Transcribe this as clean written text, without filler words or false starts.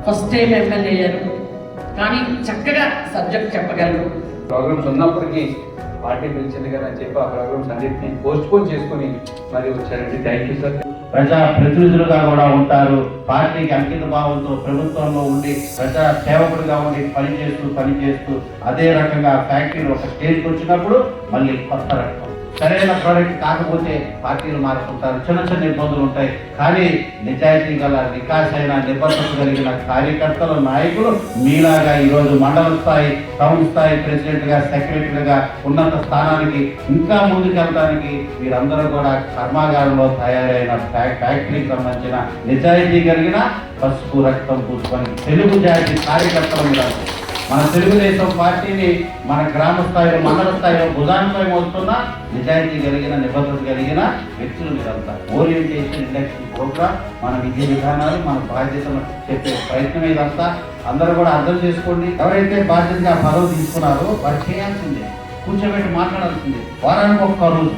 First time MLA అయ్యారు, కానీ చక్కగా సబ్జెక్ట్ చెప్పగలరు. ప్రోగ్రామ్స్ ఉన్నప్పటికీ పార్టీ పిలిచింది కదా అని చెప్పి ఆ ప్రోగ్రామ్స్ అన్నింటినీ పోస్ట్పోన్ చేసుకుని మరి వచ్చారండి. Thank you sir. ప్రజా ప్రతినిధులుగా కూడా ఉంటారు. పార్టీకి అంకిత భావంతో ప్రభుత్వంలో ఉండి ప్రజా సేవకుడిగా ఉండి పనిచేస్తూ అదే రకంగా ఫ్యాక్టరీలు ఒక స్టేజ్కి వచ్చినప్పుడు మళ్ళీ కొత్త రకం సరైన ప్రోడక్ట్ కాకపోతే పార్టీలు మారుతుంటారు, చిన్న ఇబ్బందులు ఉంటాయి. కానీ నిజాయితీ గల వికాసైన నిబద్ధత కలిగిన కార్యకర్తలు నాయకులు మీలాగా ఈరోజు మండల స్థాయి టౌన్ స్థాయి ప్రెసిడెంట్గా సెక్రటరీగా ఉన్నత స్థానానికి ఇంకా ముందుకెళ్ళడానికి వీరందరూ కూడా కర్మాగారంలో తయారైన ఫ్యాక్టరీకి సంబంధించిన నిజాయితీ కలిగిన పసుపు రక్తం పూసుకొని తెలుగు జాతి కార్యకర్తలు మీరు. మన తెలుగుదేశం పార్టీని మన గ్రామ స్థాయిలో మండల స్థాయిలో భుజానిపై మోస్తున్న నిజాయితీ కలిగిన నిబద్ధత కలిగిన వ్యక్తులు మీరంతా. ఓరియంటేషన్ ఇండక్షన్ ప్రోగ్రామ్ మన విద్య విధానాలు మన బాధ్యతను చెప్పే ప్రయత్నం ఇదంతా. అందరూ కూడా అర్థం చేసుకోండి. ఎవరైతే బాధ్యతగా పదవి తీసుకున్నారో వారు చేయాల్సిందే, కూర్చోబెట్టి మాట్లాడాల్సిందే. వారానికి ఒక్క రోజు